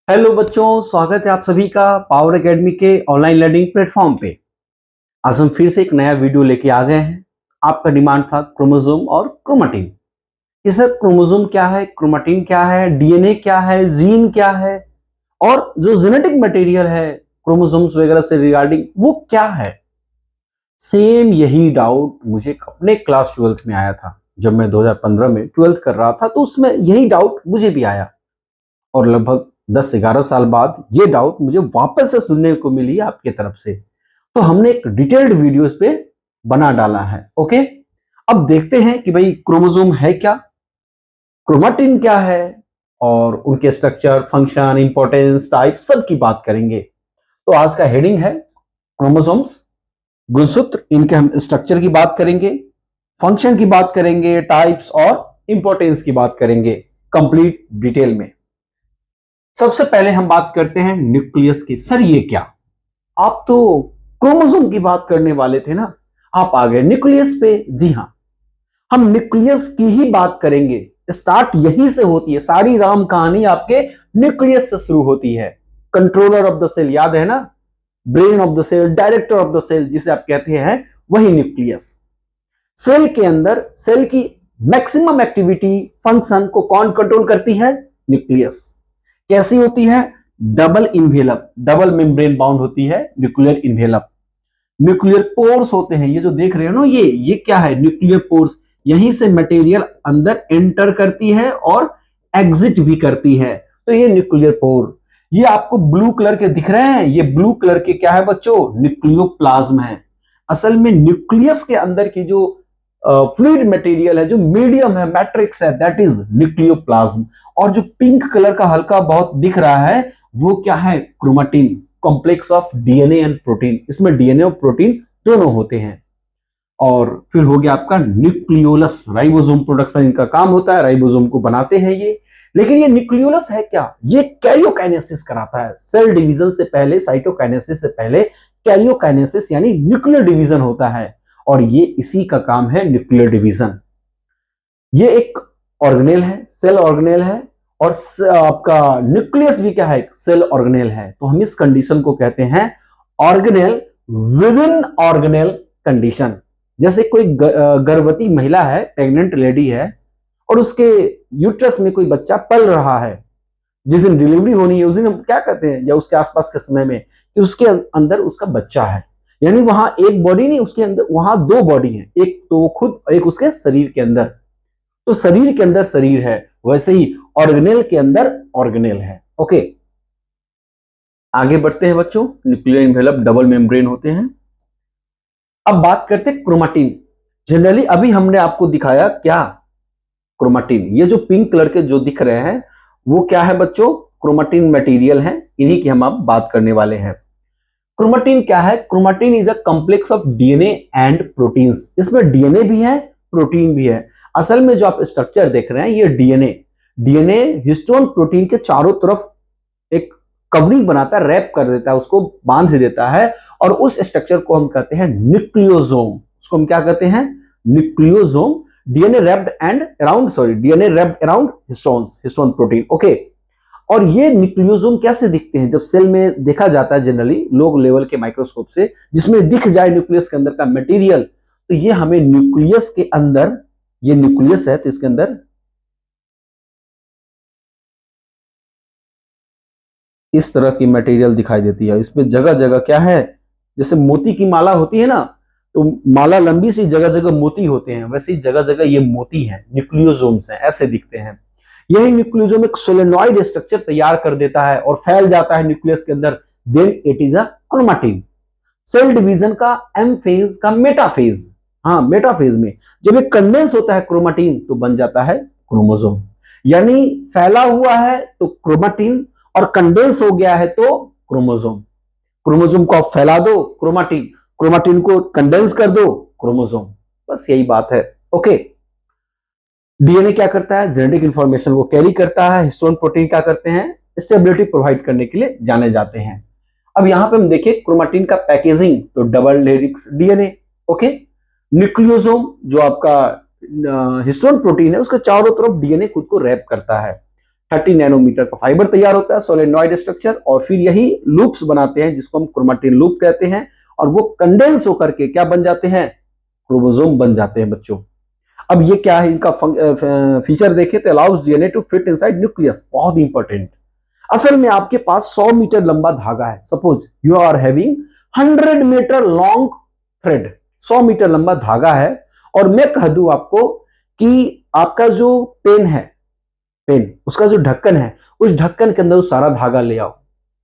Hello बच्चों, स्वागत है आप सभी का पावर एकेडमी के ऑनलाइन लर्निंग प्लेटफॉर्म पे। आज हम फिर से एक नया वीडियो लेके आ गए हैं। आपका डिमांड था क्रोमोसोम और क्रोमेटिन कि सर क्रोमोसोम क्या है, क्रोमेटिन क्या है, डीएनए क्या है, जीन क्या है और जो जेनेटिक मटेरियल है क्रोमोसोम्स वगैरह से रिगार्डिंग वो क्या है। सेम यही डाउट मुझे अपने क्लास 12th में आया था। जब मैं 2015 में 12th कर रहा था तो उसमें यही डाउट मुझे भी आया और लगभग 10-11 साल बाद ये डाउट मुझे वापस से सुनने को मिली आपके तरफ से। तो हमने एक डिटेल्ड वीडियो इस पे बना डाला है। ओके, अब देखते हैं कि भाई क्रोमोसोम है क्या, क्रोमेटिन क्या है और उनके स्ट्रक्चर, फंक्शन, इंपॉर्टेंस, टाइप सब की बात करेंगे। तो आज का हेडिंग है क्रोमोसोम्स, गुणसूत्र, इनके हम स्ट्रक्चर की बात करेंगे, फंक्शन की बात करेंगे, टाइप्स और इंपॉर्टेंस की बात करेंगे कंप्लीट डिटेल में। सबसे पहले हम बात करते हैं न्यूक्लियस की। सर ये क्या, आप तो क्रोमोसोम की बात करने वाले थे ना, आप आ गए न्यूक्लियस पे। जी हाँ, हम न्यूक्लियस की ही बात करेंगे। स्टार्ट यहीं से होती है, सारी राम कहानी आपके न्यूक्लियस से शुरू होती है। कंट्रोलर ऑफ द सेल याद है ना, brain of the cell, director of the cell जिसे आप कहते हैं, वही न्यूक्लियस। सेल के अंदर सेल की मैक्सिमम एक्टिविटी, फंक्शन को कौन कंट्रोल करती है? न्यूक्लियस। कैसी होती है? Double envelope, double membrane bound होती है न्यूक्लियर इन्वेलप। न्यूक्लियर पोर्स होते हैं, ये जो देख रहे हो ना, ये क्या है? Nuclear pores. यहीं से मटेरियल अंदर एंटर करती है और एग्जिट भी करती है, तो ये न्यूक्लियर पोर। ये आपको ब्लू कलर के दिख रहे हैं, ये ब्लू कलर के क्या है बच्चों? न्यूक्लियोप्लाज्म है। असल में न्यूक्लियस के अंदर की जो फ्लूइड मटेरियल है, जो मीडियम है, मैट्रिक्स है, दैट इज न्यूक्लियोप्लाज्म। और जो पिंक कलर का हल्का बहुत दिख रहा है वो क्या है? Chromatin, complex of DNA and protein. इसमें डीएनए और प्रोटीन दोनों होते हैं। और फिर हो गया आपका न्यूक्लियोलस, राइबोसोम प्रोडक्शन इनका काम होता है, राइबोसोम को बनाते हैं ये। लेकिन ये न्यूक्लियोलस है क्या? ये कैरियोकाइनेसिस कराता है। सेल डिवीजन से पहले, साइटोकाइनेसिस से पहले कैरियोकाइनेसिस यानी न्यूक्लियर डिवीजन होता है, और ये इसी का काम है, न्यूक्लियर डिवीजन। ये एक ऑर्गेनेल है, सेल ऑर्गेनेल है, और आपका न्यूक्लियस भी क्या है? सेल ऑर्गेनेल है। तो हम इस कंडीशन को कहते हैं organelle with in organelle condition. जैसे कोई गर्भवती महिला है, प्रेग्नेंट लेडी है, और उसके यूट्रस में कोई बच्चा पल रहा है। जिस दिन डिलीवरी होनी है उस दिन हम क्या कहते हैं, या उसके आसपास के समय में, कि उसके अंदर उसका बच्चा है। यानी वहां एक बॉडी नहीं, उसके अंदर वहां दो बॉडी है, एक तो वो खुद, एक उसके शरीर के अंदर। तो शरीर के अंदर शरीर है, वैसे ही ऑर्गेनेल के अंदर ऑर्गेनेल है। ओके, आगे बढ़ते हैं बच्चों। न्यूक्लियर इन्वेलप डबल मेम्ब्रेन होते हैं। अब बात करते हैं क्रोमेटिन। जनरली अभी हमने आपको दिखाया क्या? क्रोमेटिन। ये जो पिंक कलर के जो दिख रहे हैं वो क्या है बच्चों? क्रोमेटिन मटेरियल है, इन्हीं की हम अब बात करने वाले हैं। क्रोमेटिन क्या है? Chromatin is a complex of DNA and proteins. इसमें डीएनए भी है, प्रोटीन भी है। असल में जो आप स्ट्रक्चर देख रहे हैं ये डीएनए, डीएनए हिस्टोन प्रोटीन के चारों तरफ एक कवरिंग बनाता है, रैप कर देता है, उसको बांध देता है, और उस स्ट्रक्चर को हम कहते हैं न्यूक्लियोसोम। उसको हम क्या कहते हैं? Nucleosome. DNA wrapped and around, sorry, DNA wrapped around histones, histone protein. Okay, और ये न्यूक्लियोसोम कैसे दिखते हैं? जब सेल में देखा जाता है जनरली लो लेवल के माइक्रोस्कोप से, जिसमें दिख जाए न्यूक्लियस के अंदर का मटेरियल, तो ये हमें न्यूक्लियस के अंदर, ये न्यूक्लियस है तो इसके अंदर इस तरह की मटेरियल दिखाई देती है। इसमें जगह जगह क्या है, जैसे मोती की माला होती है ना, तो माला लंबी सी, जगह जगह मोती होते हैं, वैसे ही जगह जगह ये मोती हैं, न्यूक्लियोसोम्स हैं, ऐसे दिखते हैं। यही न्यूक्लियोसोम एक सोलेनॉइड स्ट्रक्चर तैयार कर देता है और फैल जाता है न्यूक्लियस के अंदर। Then it is a chromatin. Cell division का एम फेज का मेटाफेज, हाँ मेटाफेज में जब ये कंडेंस होता है क्रोमेटिन तो बन जाता है क्रोमोसोम। यानी फैला हुआ है तो क्रोमेटिन, और कंडेंस हो गया है तो क्रोमोसोम। क्रोमोसोम को आप फैला दो क्रोमेटिन, क्रोमेटिन को कंडेंस कर दो क्रोमोसोम। बस यही बात है। ओके, डीएनए क्या करता है? जेनेटिक इंफॉर्मेशन को कैरी करता है। हिस्टोन प्रोटीन क्या करते हैं? स्टेबिलिटी प्रोवाइड करने के लिए जाने जाते हैं। अब यहां पे हम देखें क्रोमेटिन का पैकेजिंग, तो double helix DNA. Okay, nucleosome जो आपका हिस्टोन प्रोटीन है उसके चारों तरफ डीएनए खुद को रैप करता है। 30 नैनोमीटर का फाइबर तैयार होता है, सोलेनॉइड स्ट्रक्चर, और फिर यही लूप्स बनाते हैं जिसको हम क्रोमेटिन लूप कहते हैं, और वो कंडेंस होकर के क्या बन जाते हैं, क्रोमोसोम बन जाते हैं बच्चों। अब ये क्या है, इनका फीचर देखें तो allows DNA to fit inside nucleus, बहुत इंपॉर्टेंट। असल में आपके पास 100 मीटर लंबा धागा है, suppose you are having 100 metre long thread, 100 metre लंबा धागा है, और मैं कह दूं आपको कि आपका जो पेन है, पेन उसका जो ढक्कन है, उस ढक्कन के अंदर वो सारा धागा ले आओ।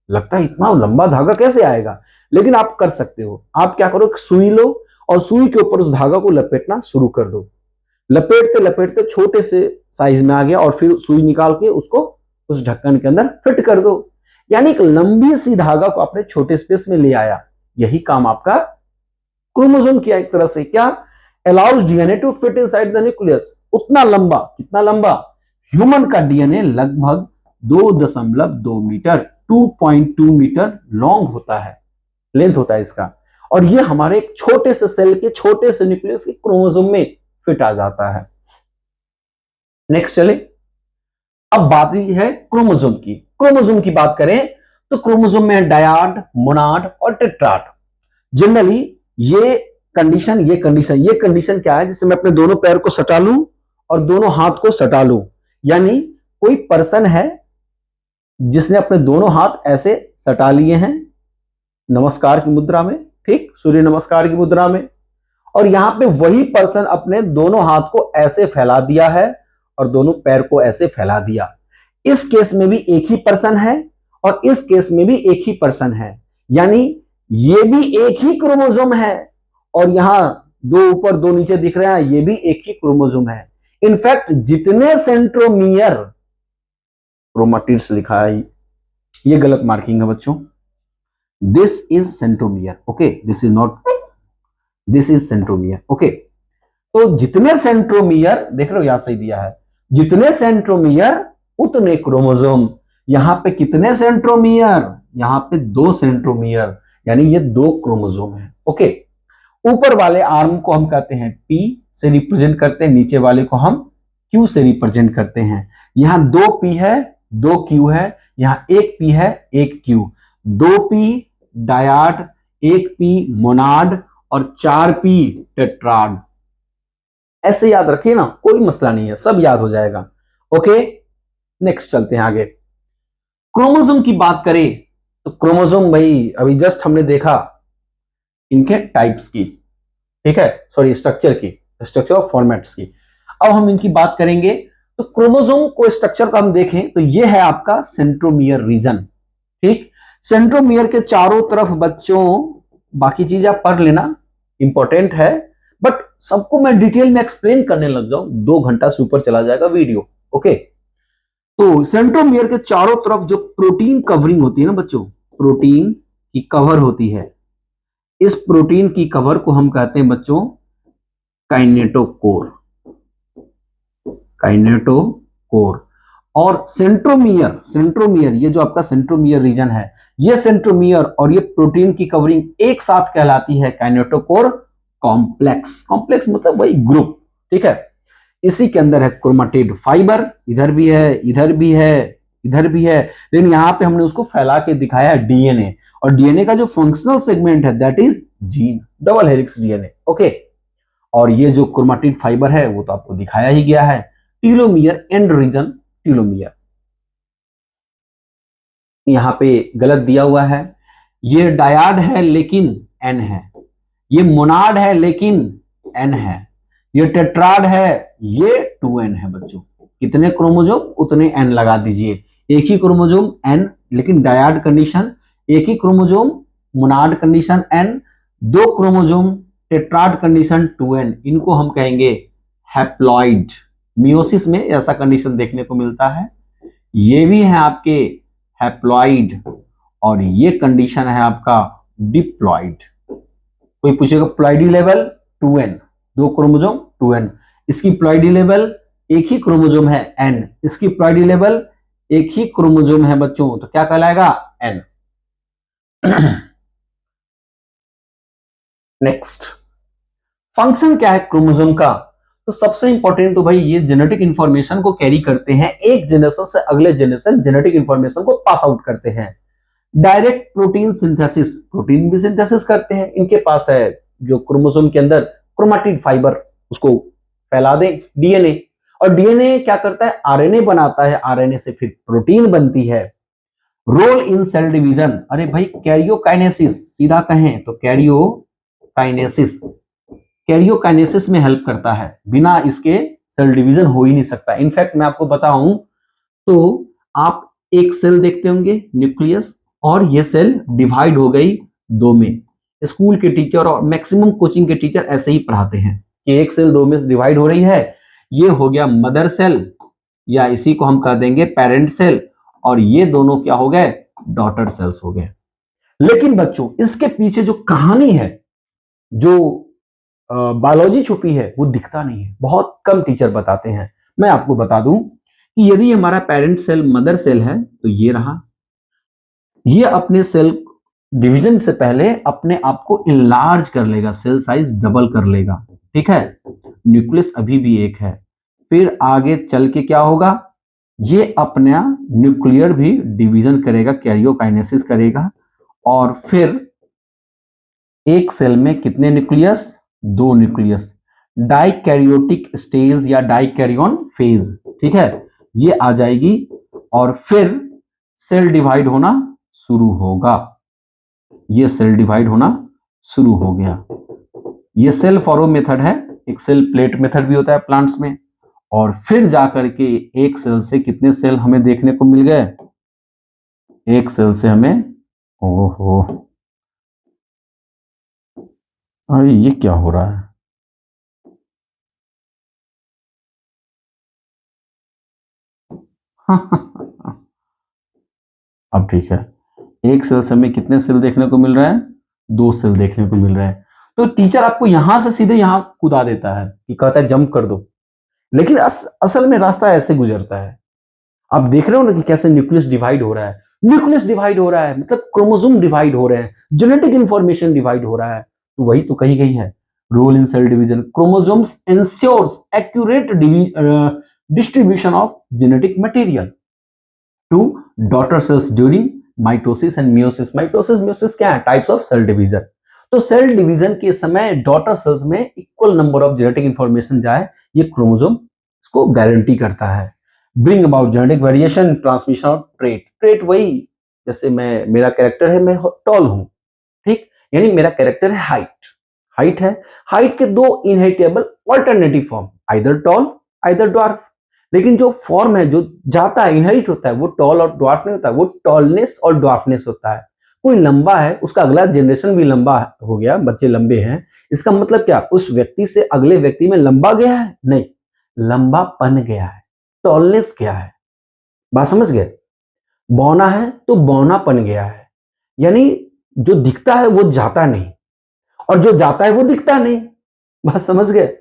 लगता है इतना लंबा धागा कैसे आएगा, लेकिन आप कर सकते हो। आप क्या करो, सुई लो और सुई के ऊपर उस धागा को लपेटना शुरू कर दो। लपेटते लपेटते छोटे से साइज में आ गया, और फिर सुई निकाल के उसको उस ढक्कन के अंदर फिट कर दो। यानी एक लंबी सी धागा को आपने छोटे स्पेस में ले आया। यही काम आपका क्रोमोसोम किया एक तरह से। क्या, allows DNA to fit inside the nucleus. उतना लंबा, कितना लंबा, ह्यूमन का डीएनए लगभग 2.2 मीटर, 2.2 मीटर लॉन्ग होता है, लेंथ होता है इसका, और ये हमारे एक छोटे से सेल के छोटे से न्यूक्लियस के क्रोमोसोम में फिट आ जाता है। नेक्स्ट चले, अब बात है क्रोमोसोम की। क्रोमोसोम की बात करें तो क्रोमोसोम में डायड, मोनाड और टेट्राड। जनरली ये कंडीशन क्या है, जिससे मैं अपने दोनों पैर को सटा लूं और दोनों हाथ को सटा लूं। यानी कोई पर्सन है जिसने अपने दोनों हाथ ऐसे सटा लिए हैं नमस्कार की मुद्रा में, ठीक, सूर्य नमस्कार की मुद्रा में, और यहां पे वही पर्सन अपने दोनों हाथ को ऐसे फैला दिया है और दोनों पैर को ऐसे फैला दिया। इस केस में भी एक ही पर्सन है और इस केस में भी एक ही पर्सन है, यानी ये भी एक ही क्रोमोसोम है, और यहां दो ऊपर दो नीचे दिख रहे हैं, ये भी एक ही क्रोमोसोम है। इनफैक्ट जितने सेंट्रोमियर, क्रोमाटिड्स लिखा है, ये गलत मार्किंग है बच्चों, this is centromere, okay, this is not, this is centromere, okay. तो जितने सेंट्रोमियर, देख रहे हो यहां सही दिया है, जितने सेंट्रोमियर उतने क्रोमोसोम। यहां पे कितने सेंट्रोमियर, यहां पे 2 सेंट्रोमियर, यानी ये 2 क्रोमोसोम है, ओके। ऊपर वाले आर्म को हम कहते हैं P से रिप्रेजेंट करते हैं, नीचे वाले को हम Q से रिप्रेजेंट करते हैं। यहां 2 P है, 2 Q है, यहां 1 P है, 1 Q, 2 P dyad, 1 P monad और 4 P टेट्राड। ऐसे याद रखिए ना, कोई मसला नहीं है, सब याद हो जाएगा, ओके। नेक्स्ट चलते हैं आगे। क्रोमोसोम की बात करें तो क्रोमोसोम भाई अभी जस्ट हमने देखा इनके टाइप्स की, ठीक है, सॉरी स्ट्रक्चर की, स्ट्रक्चर और फॉर्मेट्स की। अब हम इनकी बात करेंगे तो क्रोमोसोम को स्ट्रक्चर का हम देखें तो ये है आपका सेंट्रोमियर रीजन, ठीक। सेंट्रोमियर के चारों तरफ बच्चों, बाकी चीज आप पढ़ लेना, इंपॉर्टेंट है, बट सबको मैं डिटेल में एक्सप्लेन करने लग जाऊं 2 घंटा से ऊपर चला जाएगा वीडियो, ओके। तो सेंट्रोमियर के चारों तरफ जो प्रोटीन कवरिंग होती है ना बच्चों, प्रोटीन की कवर होती है, इस प्रोटीन की कवर को हम कहते हैं बच्चों काइनेटोकोर, काइनेटोकोर। और सेंट्रोमियर ये जो आपका सेंट्रोमियर रीजन है, ये सेंट्रोमियर और ये प्रोटीन की कवरिंग एक साथ कहलाती है काइनेटोकोर कॉम्प्लेक्स। कॉम्प्लेक्स मतलब वही ग्रुप, ठीक है। इसी के अंदर है क्रोमाटिड फाइबर, इधर भी है, इधर भी है, इधर भी है, लेकिन यहां पे हमने उसको फैला के दिखाया डीएनए, और डीएनए का जो फंक्शनल सेगमेंट है that is gene, double helix DNA, okay. और ये जो क्रोमाटिड फाइबर है वो तो आपको दिखाया ही गया है, टीलोमियर एंड रीजन, टीलोमियर यहां पे गलत दिया हुआ है, ये डायड है लेकिन एन है, ये मोनाड है लेकिन एन है, ये टेट्राड है, ये 2n है बच्चों। कितने क्रोमोसोम उतने n लगा दीजिए, एक ही क्रोमोसोम n लेकिन डायड कंडीशन, एक ही chromosome monad condition n, 2 chromosome tetrad condition 2n, इनको हम कहेंगे हैप्लॉइड। मियोसिस में ऐसा कंडीशन देखने को मिलता है, ये भी है आपके हैप्लॉइड, और ये कंडीशन है आपका डिप्लॉइड। कोई पूछेगा ploidy level 2n, 2 chromosome 2n, इसकी प्लॉइडी लेवल एक ही क्रोमोसोम है n, इसकी प्लॉइडी लेवल एक ही क्रोमोसोम है बच्चों, तो क्या कहलाएगा n। नेक्स्ट, फंक्शन क्या है क्रोमोसोम का, तो सबसे इंपॉर्टेंट तो भाई ये जेनेटिक इंफॉर्मेशन को कैरी करते हैं, एक जनरेशन से अगले जनरेशन जेनेटिक इंफॉर्मेशन को पास आउट करते हैं। डायरेक्ट प्रोटीन सिंथेसिस, प्रोटीन भी सिंथेसिस करते हैं, इनके पास है जो क्रोमोसोम के अंदर क्रोमेटिड फाइबर, उसको फैला दें डीएनए, और डीएनए क्या करता है, आरएनए बनाता है, आरएनए से फिर प्रोटीन बनती है। रोल इन सेल डिवीजन, अरे भाई कैरियोकाइनेसिस, सीधा कहें तो कैरियोकाइनेसिस, कैरियोकाइनेसिस में हेल्प करता है, बिना इसके सेल डिवीजन हो ही नहीं सकता। इनफैक्ट मैं आपको बताऊं तो आप एक सेल देखते होंगे न्यूक्लियस, और ये सेल डिवाइड हो गई दो में। स्कूल के टीचर और मैक्सिमम कोचिंग के टीचर ऐसे ही पढ़ाते हैं कि एक सेल दो में डिवाइड हो रही है, ये हो गया मदर सेल, या इसी को हम कह देंगे पेरेंट सेल, और ये दोनों क्या हो गए, डॉटर सेल्स हो गए। लेकिन बच्चों इसके पीछे जो कहानी है, जो बायोलॉजी छुपी है, वो दिखता नहीं है, बहुत कम टीचर बताते हैं। मैं आपको बता दूं कि यदि हमारा पेरेंट सेल मदर सेल है तो ये रहा, ये अपने सेल डिवीजन से पहले अपने आप को इनलार्ज कर लेगा, सेल साइज डबल कर लेगा, ठीक है, न्यूक्लियस अभी भी एक है। फिर आगे चल के क्या होगा, ये अपना न्यूक्लियर भी डिवीजन करेगा, कैरियोकाइनेसिस करेगा, और फिर एक सेल में कितने न्यूक्लियस, दो न्यूक्लियस, डाइकैरियोटिक स्टेज या डाइकैरियन फेज, ठीक है, ये आ जाएगी, और फिर सेल डिवाइड होना शुरू होगा, ये सेल डिवाइड होना शुरू हो गया। ये सेल फॉरो मेथड है, एक सेल प्लेट मेथड भी होता है प्लांट्स में, और फिर जाकर के एक सेल से कितने सेल हमें देखने को मिल गए, एक सेल से हमें, ओहो अरे ये क्या हो रहा है, अब ठीक है, एक सेल से हमें कितने सेल देखने को मिल रहे हैं, दो सेल देखने को मिल रहे हैं। तो टीचर आपको यहां से सीधे यहां कूदा देता है कि कहता है जंप कर दो, लेकिन असल में रास्ता ऐसे गुजरता है। आप देख रहे हो ना कि कैसे न्यूक्लियस डिवाइड हो रहा है, न्यूक्लियस डिवाइड हो रहा है मतलब क्रोमोसोम डिवाइड हो रहे हैं, जेनेटिक इंफॉर्मेशन डिवाइड हो रहा है। तो वही तो कही गई है, role in cell division, chromosomes ensures accurate distribution of genetic material to daughter cells during mitosis and meiosis. Mitosis meiosis क्या है, टाइप्स ऑफ सेल डिवीजन। तो सेल डिवीजन के समय डॉटर सेल्स में equal number of genetic information जाए, ये chromosome इसको guarantee करता है। Bring about genetic variation, transmission of trait, trait वही, जैसे मेरा कैरेक्टर है, मैं टॉल हूं, ठीक, यानी मेरा कैरेक्टर है हाइट, हाइट है, हाइट के दो inheritable alternative form, either tall either dwarf. लेकिन जो फॉर्म है जो जाता है इनहेरिट होता है, वो टॉल और ड्वार्फ नहीं होता, वो टॉलनेस और ड्वार्फनेस होता है। कोई लंबा है, उसका अगला जनरेशन भी लंबा हो गया, बच्चे लंबे हैं, इसका मतलब क्या, उस व्यक्ति से अगले व्यक्ति में लंबा गया है, नहीं, लंबा पन गया है, टॉलनेस क्या है, बात समझ गए, बौना है तो बौनापन गया है, यानी जो दिखता है वो जाता नहीं, और जो जाता है वो दिखता नहीं, बात समझ गए।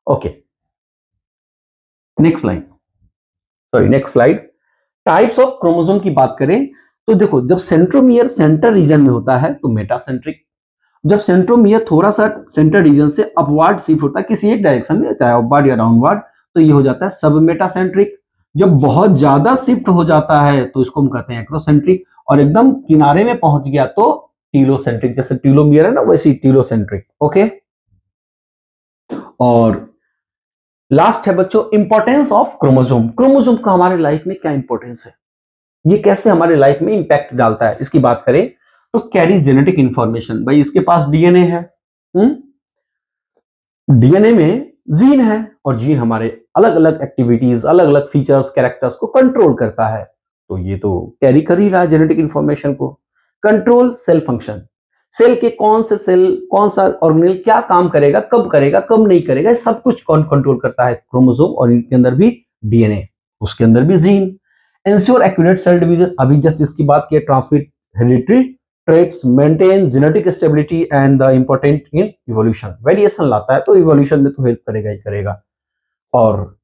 Okay, next slide, sorry next slide. Types of chromosome की बात करें तो देखो, जब सेंट्रोमियर सेंटर रीजन में होता है तो मेटासेंट्रिक, जब सेंट्रोमियर थोड़ा सा सेंटर रीजन से अपवर्ड शिफ्ट होता है किसी एक डायरेक्शन में, चाहे अपवर्ड या डाउनवर्ड, तो ये हो जाता है सब मेटासेंट्रिक। जब बहुत ज्यादा शिफ्ट हो जाता है तो इसको हम कहते हैं एक्रोसेंट्रिक, और एकदम किनारे में पहुंच गया तो टीलोसेंट्रिक, जैसे टीलोमियर है ना वैसी टीलोसेंट्रिक। ओके, और लास्ट है बच्चों इंपॉर्टेंस ऑफ क्रोमोसोम। क्रोमोसोम का हमारे लाइफ में क्या इंपॉर्टेंस है, ये कैसे हमारे लाइफ में इंपैक्ट डालता है, इसकी बात करें तो कैरी जेनेटिक इंफॉर्मेशन, भाई इसके पास डीएनए है, डीएनए में जीन है, और जीन हमारे अलग अलग एक्टिविटीज, अलग अलग फीचर्स, कैरेक्टर्स को कंट्रोल करता है, तो ये तो कैरी कर ही रहा है जेनेटिक इंफॉर्मेशन को। कंट्रोल सेल फंक्शन, सेल के कौन से सेल, कौन सा ऑर्गेनेल क्या काम करेगा, कब नहीं करेगा, सब कुछ कौन कंट्रोल करता है, क्रोमोसोम, और इनके अंदर भी डीएनए, उसके अंदर भी gene. Ensure accurate cell division, अभी जस्ट इसकी बात की, transmit hereditary traits, maintain genetic stability and the important in evolution, variation लाता है तो इवोल्यूशन में तो हेल्प करेगा ही करेगा। और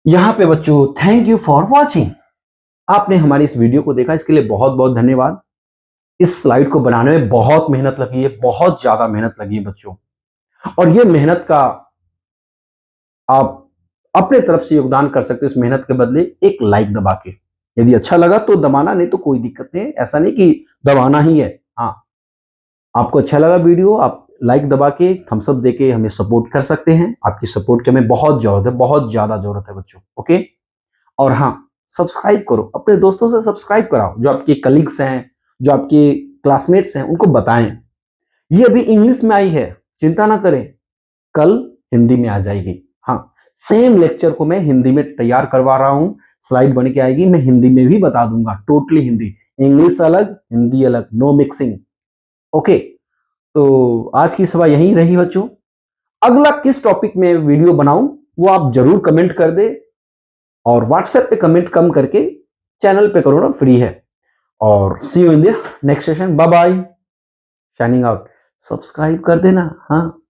यहां पे बच्चों थैंक यू फॉर वॉचिंग, आपने हमारी इस वीडियो को देखा, इसके लिए बहुत बहुत धन्यवाद। इस स्लाइड को बनाने में बहुत मेहनत लगी है, बहुत ज्यादा मेहनत लगी है बच्चों, और ये मेहनत का आप अपने तरफ से योगदान कर सकते हैं इस मेहनत के बदले एक लाइक दबा के। यदि अच्छा लगा तो दबाना, नहीं तो कोई दिक्कत नहीं है, ऐसा नहीं कि दबाना ही है। हाँ, आपको अच्छा लगा वीडियो, आप लाइक दबा के थम्स अप देके हमें सपोर्ट कर सकते हैं। आपकी सपोर्ट की हमें बहुत जरूरत है, बहुत ज्यादा जरूरत है बच्चों। ओके, और हाँ, सब्सक्राइब करो, अपने दोस्तों से सब्सक्राइब कराओ, जो आपके कलीग्स हैं, जो आपके क्लासमेट्स हैं, उनको बताएं। ये अभी इंग्लिश में आई है, चिंता ना करें, कल हिंदी में आ जाएगी। हाँ, सेम लेक्चर को मैं हिंदी में तैयार करवा रहा हूं, स्लाइड बन के आएगी, मैं हिंदी में भी बता दूंगा, टोटली हिंदी, इंग्लिश अलग हिंदी अलग, नो मिक्सिंग। ओके, तो आज की सभा यहीं रही बच्चों। अगला किस टॉपिक में वीडियो बनाऊं वो आप जरूर कमेंट कर दे, और व्हाट्सएप पे कमेंट कम करके चैनल पे करो ना, फ्री है। और see you in the next session, bye bye, shining out. Subscribe कर देना। हाँ।